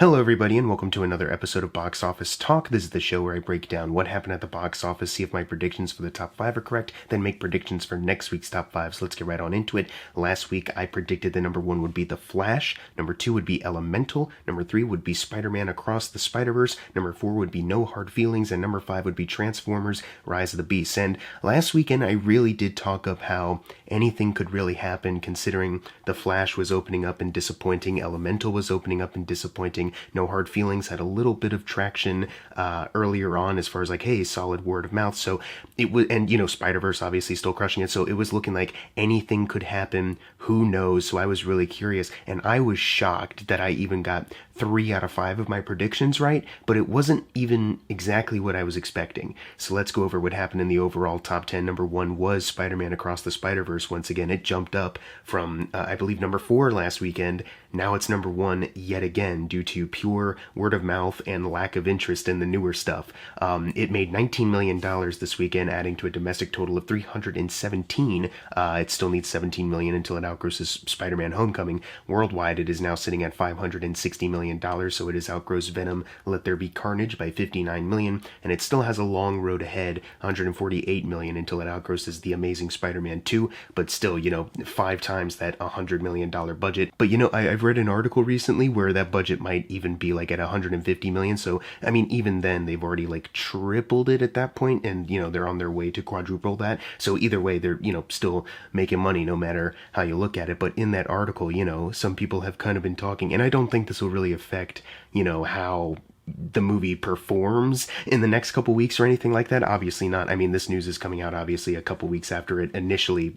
Hello everybody and welcome to another episode of Box Office Talk. This is the show where I break down what happened at the box office, see if my predictions for the top 5 are correct, then make predictions for next week's top 5. So let's get right on into it. Last week I predicted the number 1 would be The Flash, number 2 would be Elemental, number 3 would be Spider-Man Across the Spider-Verse, number 4 would be No Hard Feelings, and number 5 would be Transformers Rise of the Beasts. And last weekend I really did talk of how anything could really happen considering The Flash was opening up and disappointing, Elemental was opening up and disappointing, No Hard Feelings had a little bit of traction earlier on as far as like, hey, solid word of mouth. So it was, and Spider-Verse obviously still crushing it. So it was looking like anything could happen. Who knows? So I was really curious, and I was shocked that I even got 3 out of 5 of my predictions right, but it wasn't even exactly what I was expecting. So let's go over what happened in the overall top 10. Number 1 was Spider-Man Across the Spider-Verse. Once again, it jumped up from, I believe, number 4 last weekend. Now it's number 1 yet again due to pure word of mouth and lack of interest in the newer stuff. It made $19 million this weekend, adding to a domestic total of $317. It still needs $17 million until it outgrosses Spider-Man Homecoming. Worldwide, it is now sitting at $560 million, so it has outgrossed Venom Let There Be Carnage by $59 million, and it still has a long road ahead, $148 million until it outgrosses The Amazing Spider-Man 2, but still, 5 times that $100 million budget. But I've read an article recently where that budget might even be like at $150 million, so I mean even then they've already like tripled it at that point, and they're on their way to quadruple that. So either way, they're still making money no matter how you look at it. But in that article, some people have kind of been talking, and I don't think this will really affect how the movie performs in the next couple weeks or anything like that. Obviously not. I mean, this news is coming out obviously a couple weeks after it initially,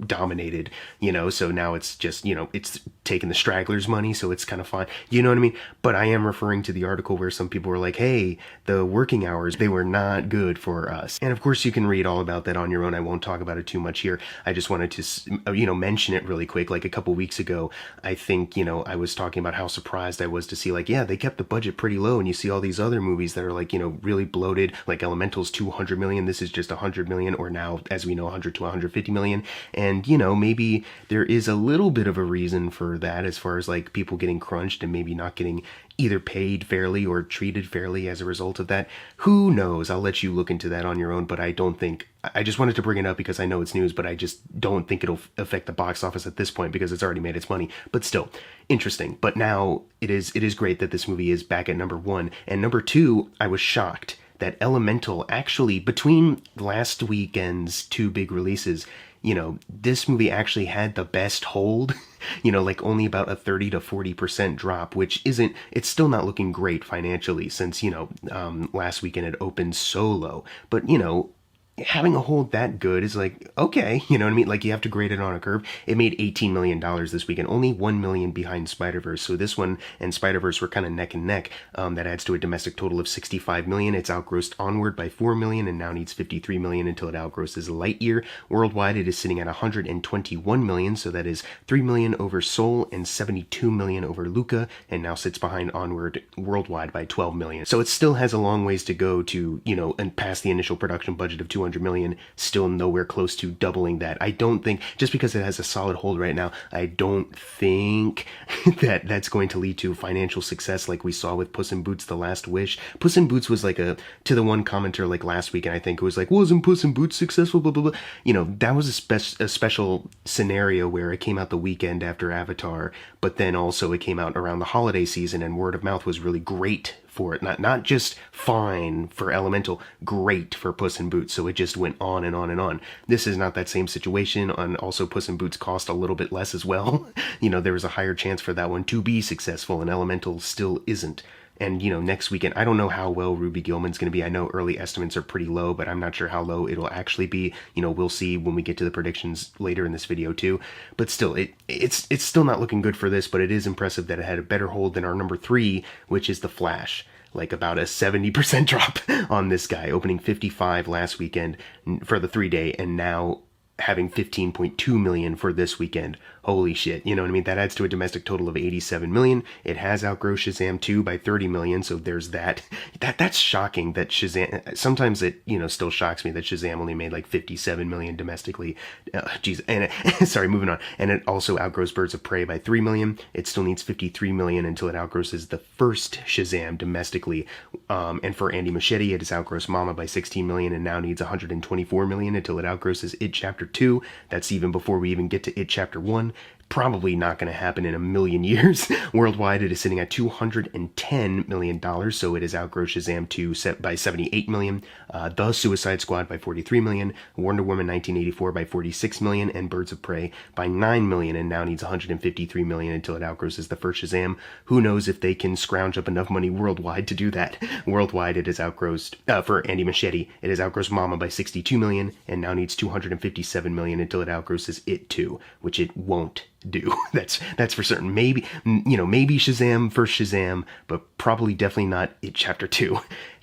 dominated, so now it's just, it's taking the stragglers' money, so it's kind of fine. You know what I mean? But I am referring to the article where some people were like, hey, the working hours, they were not good for us. And of course you can read all about that on your own. I won't talk about it too much here. I just wanted to, mention it really quick. Like a couple weeks ago, I think, I was talking about how surprised I was to see like, yeah, they kept the budget pretty low, and you see all these other movies that are like, really bloated, like Elemental's $200 million, this is just $100 million, or now, as we know, $100 to $150 million, and, maybe there is a little bit of a reason for that as far as like people getting crunched and maybe not getting either paid fairly or treated fairly as a result of that. Who knows? I'll let you look into that on your own, but I just wanted to bring it up because I know it's news, but I just don't think it'll affect the box office at this point because it's already made its money. But still, interesting. But now it is great that this movie is back at number 1. And number 2, I was shocked that Elemental actually, between last weekend's 2 big releases, this movie actually had the best hold, like only about a 30 to 40% drop, which it's still not looking great financially since, last weekend it opened so low. But, having a hold that good is like, okay, you know what I mean? Like you have to grade it on a curve. It made $18 million this weekend, only $1 million behind Spider-Verse. So this one and Spider-Verse were kind of neck and neck. That adds to a domestic total of $65 million. It's outgrossed Onward by $4 million and now needs $53 million until it outgrosses Lightyear. Worldwide, it is sitting at $121 million. So that is $3 million over Soul and $72 million over Luca, and now sits behind Onward worldwide by $12 million. So it still has a long ways to go to, and past the initial production budget of $200 million, still nowhere close to doubling that. I don't think, just because it has a solid hold right now, I don't think that that's going to lead to financial success like we saw with Puss in Boots: The Last Wish. Puss in Boots was like to the one commenter like last week, and I think it was like, wasn't Puss in Boots successful, blah, blah, blah. That was a special scenario where it came out the weekend after Avatar, but then also it came out around the holiday season, and word of mouth was really great for it. Not just fine for Elemental, great for Puss in Boots. So it just went on and on and on. This is not that same situation, and also Puss in Boots cost a little bit less as well. There was a higher chance for that one to be successful, and Elemental still isn't. And, next weekend, I don't know how well Ruby Gillman's going to be. I know early estimates are pretty low, but I'm not sure how low it'll actually be. We'll see when we get to the predictions later in this video too. But still, it's still not looking good for this, but it is impressive that it had a better hold than our number 3, which is The Flash. Like about a 70% drop on this guy, opening 55 last weekend for the 3-day, and now having 15.2 million for this weekend. Holy shit, you know what I mean? That adds to a domestic total of 87 million. It has outgrossed Shazam 2 by 30 million, so there's that. That's shocking that Shazam, sometimes it, still shocks me that Shazam only made like 57 million domestically. Geez, and sorry, moving on. And it also outgrossed Birds of Prey by 3 million. It still needs 53 million until it outgrosses the first Shazam domestically. And for Andy Muschietti, it has outgrossed Mama by 16 million and now needs 124 million until it outgrosses It Chapter 2. That's even before we even get to It Chapter 1. Probably not going to happen in a million years. Worldwide, it is sitting at $210 million, so it has outgrossed Shazam 2 set by 78 million, The Suicide Squad by 43 million, Wonder Woman 1984 by 46 million, and Birds of Prey by 9 million, and now needs 153 million until it outgrosses the first Shazam. Who knows if they can scrounge up enough money worldwide to do that. Worldwide, it has outgrossed, for Andy Muschietti, it has outgrossed Mama by 62 million, and now needs 257 million until it outgrosses It 2, which it won't do. That's for certain. Maybe Shazam, first Shazam, but probably definitely not It Chapter 2.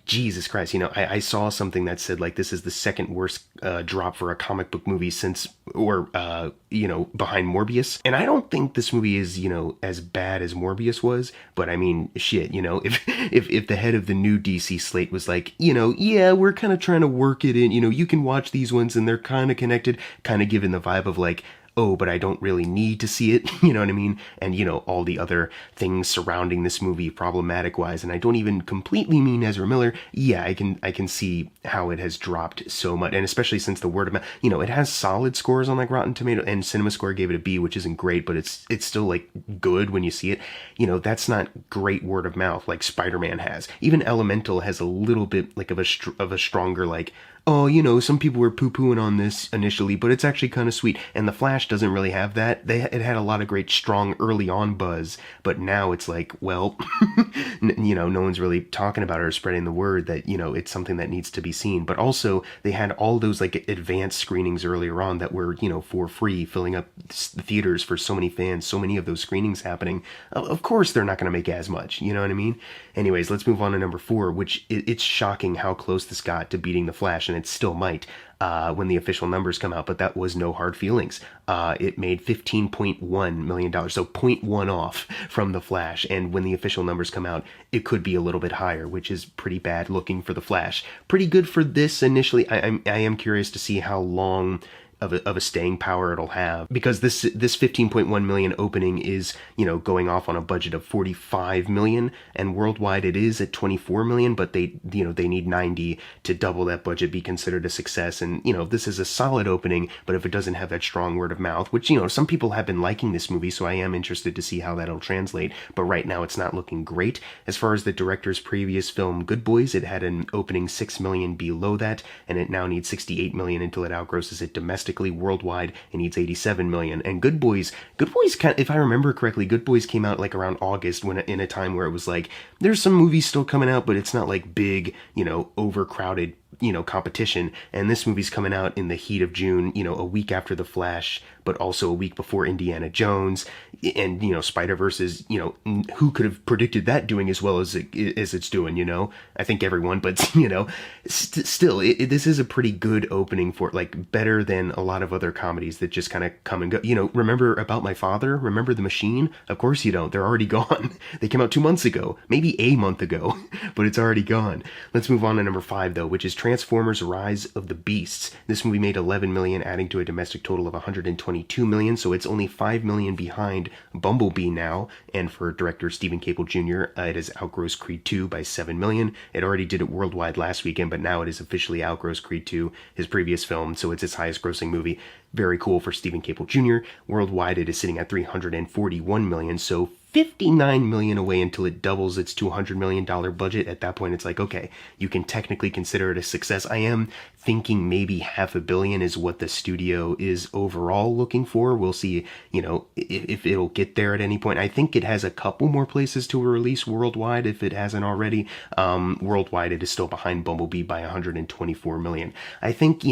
Jesus Christ, I saw something that said, like, this is the second worst drop for a comic book movie since, or, behind Morbius. And I don't think this movie is, as bad as Morbius was, but I mean, shit, if the head of the new DC slate was like, yeah, we're kind of trying to work it in, you can watch these ones and they're kind of connected, kind of giving the vibe of like, oh, but I don't really need to see it, you know what I mean? And, all the other things surrounding this movie problematic-wise, and I don't even completely mean Ezra Miller. Yeah, I can see how it has dropped so much, and especially since the word of mouth, it has solid scores on, like, Rotten Tomato, and CinemaScore gave it a B, which isn't great, but it's still, like, good when you see it. That's not great word of mouth like Spider-Man has. Even Elemental has a little bit, like, of a stronger, like, oh, some people were poo-pooing on this initially, but it's actually kind of sweet. And The Flash doesn't really have that. It had a lot of great, strong, early-on buzz, but now it's like, well, no one's really talking about it or spreading the word that, it's something that needs to be seen. But also, they had all those, like, advanced screenings earlier on that were, for free, filling up the theaters for so many fans, so many of those screenings happening. Of course, they're not going to make as much, you know what I mean? Anyways, let's move on to number 4, which it's shocking how close this got to beating The Flash, and it still might when the official numbers come out, but that was no hard feelings. It made $15.1 million, so 0.1 off from The Flash, and when the official numbers come out, it could be a little bit higher, which is pretty bad looking for The Flash. Pretty good for this initially. I am curious to see how long of a staying power it'll have, because this 15.1 million opening is, going off on a budget of 45 million, and worldwide it is at 24 million, but they need 90 to double that budget, be considered a success. And this is a solid opening, but if it doesn't have that strong word of mouth, which some people have been liking this movie, so I am interested to see how that'll translate, but right now it's not looking great. As far as the director's previous film Good Boys, it had an opening 6 million below that, and it now needs 68 million until it outgrosses it domestically. Worldwide, it needs 87 million. And Good Boys if I remember correctly, Good Boys came out like around August, when in a time where it was like, there's some movies still coming out, but it's not like big, overcrowded, competition. And this movie's coming out in the heat of June, a week after The Flash, but also a week before Indiana Jones, and Spider-Verse is, who could have predicted that doing as well as it's doing, I think everyone, but still, this is a pretty good opening for, like, better than a lot of other comedies that just kind of come and go. Remember About My Father? Remember The Machine? Of course you don't. They're already gone. They came out 2 months ago, maybe a month ago, but it's already gone. Let's move on to number 5 though, which is Transformers: Rise of the Beasts. This movie made 11 million, adding to a domestic total of 122 million, so it's only 5 million behind Bumblebee now. And for director Stephen Cable Jr., it has outgrossed Creed 2 by 7 million. It already did it worldwide last weekend, but now it is officially outgrossed Creed 2, his previous film, so it's its highest grossing movie. Very cool for Stephen Cable Jr. Worldwide, it is sitting at 341 million, so 59 million away until it doubles its $200 million budget. At that point, it's like, okay, you can technically consider it a success. I am thinking maybe $500 million is what the studio is overall looking for. We'll see, if it'll get there at any point. I think it has a couple more places to release worldwide if it hasn't already. Worldwide, it is still behind Bumblebee by 124 million. I think,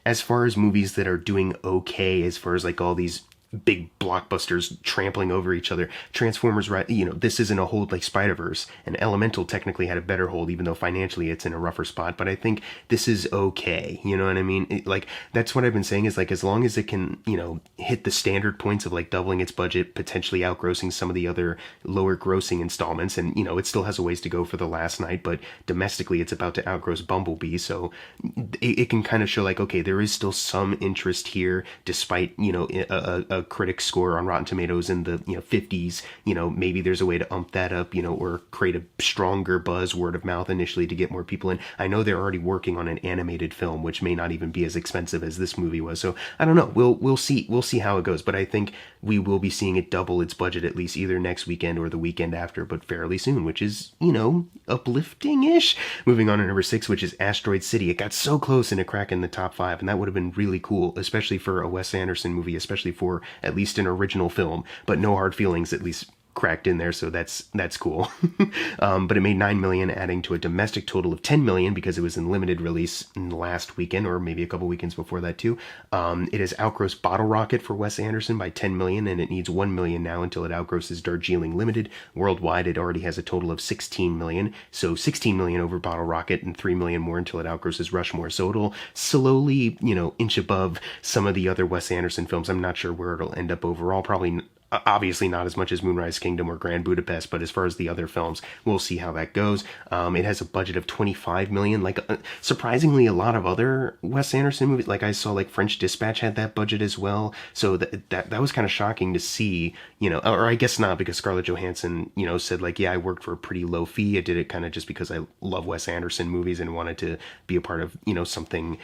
as far as movies that are doing okay, as far as like all these big blockbusters trampling over each other. Transformers, right? This isn't a hold like Spider-Verse, and Elemental technically had a better hold, even though financially it's in a rougher spot. But I think this is okay. You know what I mean? That's what I've been saying is like, as long as it can, hit the standard points of like doubling its budget, potentially outgrossing some of the other lower grossing installments, and it still has a ways to go for The Last Night, but domestically it's about to outgross Bumblebee, so it can kind of show like, okay, there is still some interest here, despite a critic score on Rotten Tomatoes in the 50s. Maybe there's a way to ump that up, or create a stronger buzz, word of mouth initially, to get more people in. I know they're already working on an animated film, which may not even be as expensive as this movie was. So I don't know. We'll see how it goes. But I think we will be seeing it double its budget at least either next weekend or the weekend after, but fairly soon, which is uplifting-ish. Moving on to number 6, which is Asteroid City. It got so close into cracking the top 5, and that would have been really cool, especially for a Wes Anderson movie, especially for at least an original film. But No Hard Feelings at least cracked in there, so that's cool. But it made $9 million, adding to a domestic total of $10 million because it was in limited release in the last weekend, or maybe a couple weekends before that too. It has outgrossed Bottle Rocket for Wes Anderson by $10 million, and it needs $1 million now until it outgrosses Darjeeling Limited. Worldwide, it already has a total of $16 million, so $16 million over Bottle Rocket and $3 million more until it outgrosses Rushmore. So it'll slowly, inch above some of the other Wes Anderson films. I'm not sure where it'll end up overall. Probably obviously not as much as Moonrise Kingdom or Grand Budapest, but as far as the other films, we'll see how that goes. It has a budget of $25 million. Surprisingly, a lot of other Wes Anderson movies, like I saw, like French Dispatch had that budget as well. So that was kind of shocking to see, or I guess not, because Scarlett Johansson, said like, yeah, I worked for a pretty low fee. I did it kind of just because I love Wes Anderson movies and wanted to be a part of, something,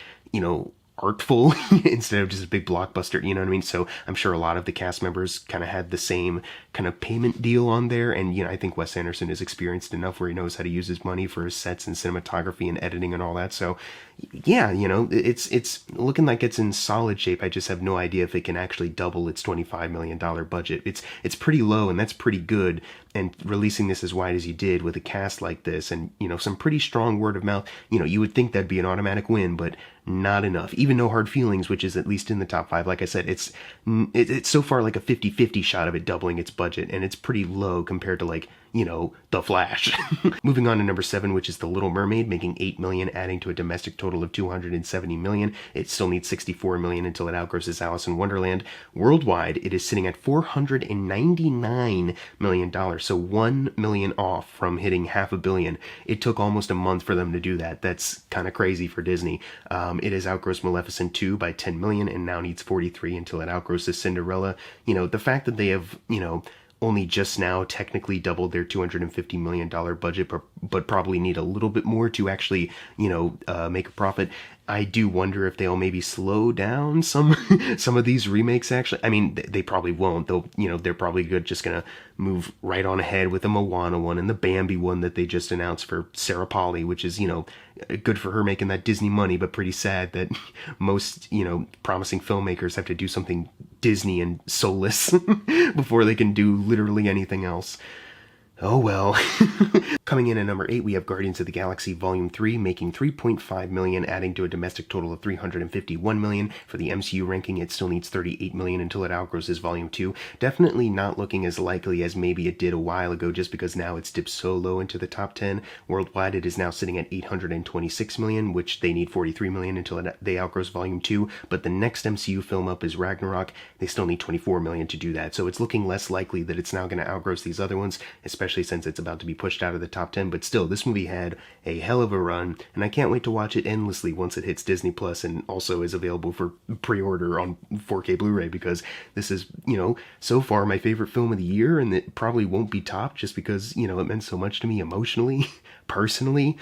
artful instead of just a big blockbuster, you know what I mean? So I'm sure a lot of the cast members kind of had the same kind of payment deal on there, and I think Wes Anderson is experienced enough where he knows how to use his money for his sets and cinematography and editing and all that. So yeah, it's looking like it's in solid shape. I just have no idea if it can actually double its $25 million budget. It's pretty low, and that's pretty good. And releasing this as wide as you did with a cast like this, and some pretty strong word of mouth, you would think that'd be an automatic win, but not enough. Even No Hard Feelings, which is at least in the top 5, like I said, it's so far like a 50-50 shot of it doubling its budget, and it's pretty low compared to like The Flash. Moving on to number 7, which is The Little Mermaid, making $8 million, adding to a domestic total of $270 million. It still needs $64 million until it outgrosses Alice in Wonderland. Worldwide, it is sitting at $499 million, so $1 million off from hitting $500 million. It took almost a month for them to do that. That's kind of crazy for Disney. It has outgrossed Maleficent 2 by $10 million and now needs 43 until it outgrosses Cinderella. The fact that they have, only just now technically doubled their $250 million budget, but probably need a little bit more to actually, make a profit. I do wonder if they'll maybe slow down some of these remakes. Actually, I mean, they probably won't. They'll, they're probably just gonna move right on ahead with the Moana one and the Bambi one that they just announced for Sarah Polley, which is, good for her making that Disney money, but pretty sad that most, promising filmmakers have to do something Disney and soulless before they can do literally anything else. Oh well. Coming in at number 8, we have Guardians of the Galaxy Volume 3, making $3.5 million, adding to a domestic total of $351 million. For the MCU ranking, it still needs $38 million until it outgrosses Volume 2. Definitely not looking as likely as maybe it did a while ago, just because now it's dipped so low into the top 10. Worldwide, it is now sitting at $826 million, which they need $43 million until they outgross Volume 2. But the next MCU film up is Ragnarok. They still need $24 million to do that. So it's looking less likely that it's now going to outgross these other ones, especially since it's about to be pushed out of the top 10. But still, this movie had a hell of a run, and I can't wait to watch it endlessly once it hits Disney Plus and also is available for pre-order on 4K Blu-ray, because this is, so far my favorite film of the year, and it probably won't be topped just because, it meant so much to me emotionally, personally.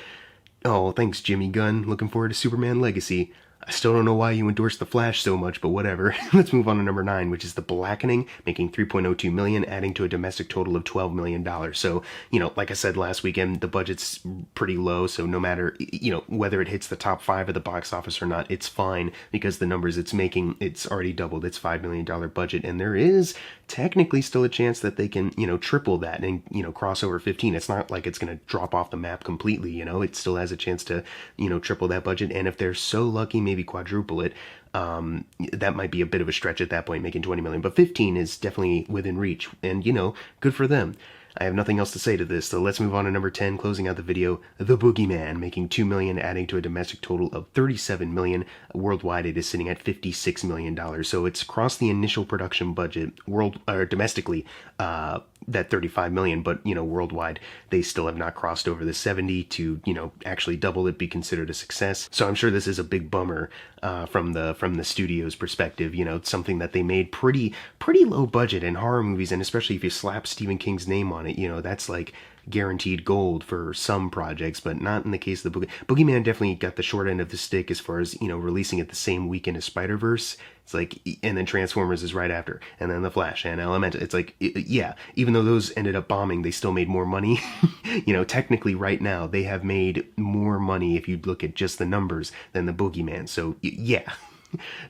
Oh, thanks, Jimmy Gunn. Looking forward to Superman Legacy. I still don't know why you endorse The Flash so much, but whatever. Let's move on to number 9, which is The Blackening, making $3.02 million, adding to a domestic total of $12 million. So, like I said last weekend, the budget's pretty low, so no matter, whether it hits the top 5 of the box office or not, it's fine, because the numbers it's making, it's already doubled its $5 million budget, and there is technically still a chance that they can, triple that and, cross over 15. It's not like it's going to drop off the map completely, it still has a chance to, triple that budget, and if they're so lucky, maybe quadruple it. That might be a bit of a stretch at that point, making 20 million, but 15 is definitely within reach, and you know, good for them. I have nothing else to say to this, so let's move on to number 10, closing out the video, The Boogeyman, making 2 million, adding to a domestic total of 37 million. Worldwide, it is sitting at $56 million, so it's crossed the initial production budget, domestically, that 35 million, but, you know, worldwide, they still have not crossed over the 70 to, you know, actually double it, be considered a success. So I'm sure this is a big bummer, from the studio's perspective. You know, something that they made pretty low budget in horror movies, and especially if you slap Stephen King's name on it, you know, that's like guaranteed gold for some projects, but not in the case of the Boogeyman. Definitely got the short end of the stick as far as, you know, releasing it the same weekend as Spider-Verse. It's like, and then Transformers is right after, and then The Flash and Elemental. It's like, yeah, even though those ended up bombing, they still made more money. You know, technically right now, they have made more money if you look at just the numbers than the Boogeyman. So, yeah.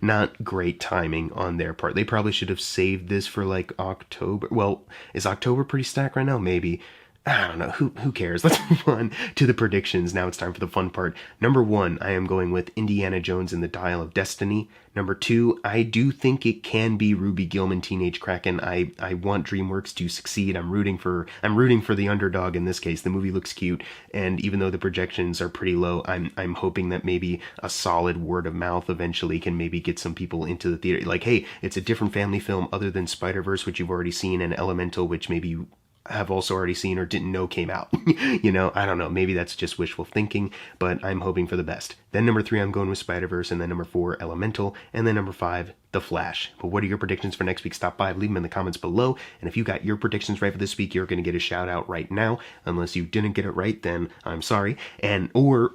Not great timing on their part. They probably should have saved this for like October. Well, is October pretty stacked right now? Maybe. I don't know. Who cares? Let's move on to the predictions. Now it's time for the fun part. Number 1, I am going with Indiana Jones and the Dial of Destiny. Number 2, I do think it can be Ruby Gillman Teenage Kraken. I want DreamWorks to succeed. I'm rooting for the underdog in this case. The movie looks cute, and even though the projections are pretty low, I'm hoping that maybe a solid word of mouth eventually can maybe get some people into the theater. Like, hey, it's a different family film other than Spider-Verse, which you've already seen, and Elemental, which maybe you have also already seen or didn't know came out. You know, I don't know. Maybe that's just wishful thinking, but I'm hoping for the best. Then number 3, I'm going with Spider-Verse, and then number 4, Elemental, and then number 5, The Flash. But what are your predictions for next week's top 5? Leave them in the comments below, and if you got your predictions right for this week, you're going to get a shout out right now. Unless you didn't get it right, then I'm sorry. And or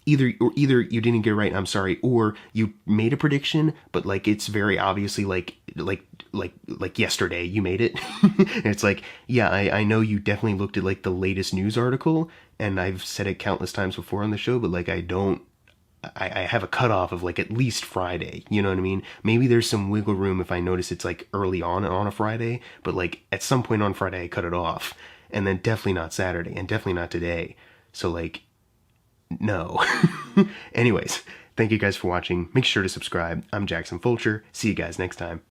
either you didn't get it right, I'm sorry, or you made a prediction, but like it's very obviously like yesterday you made it. And it's like, yeah, I know you definitely looked at like the latest news article, and I've said it countless times before on the show, but like I have a cutoff of like at least Friday, you know what I mean? Maybe there's some wiggle room if I notice it's like early on a Friday, but like at some point on Friday I cut it off, and then definitely not Saturday, and definitely not today. So like, no. Anyways, thank you guys for watching. Make sure to subscribe. I'm Jackson Fulcher. See you guys next time.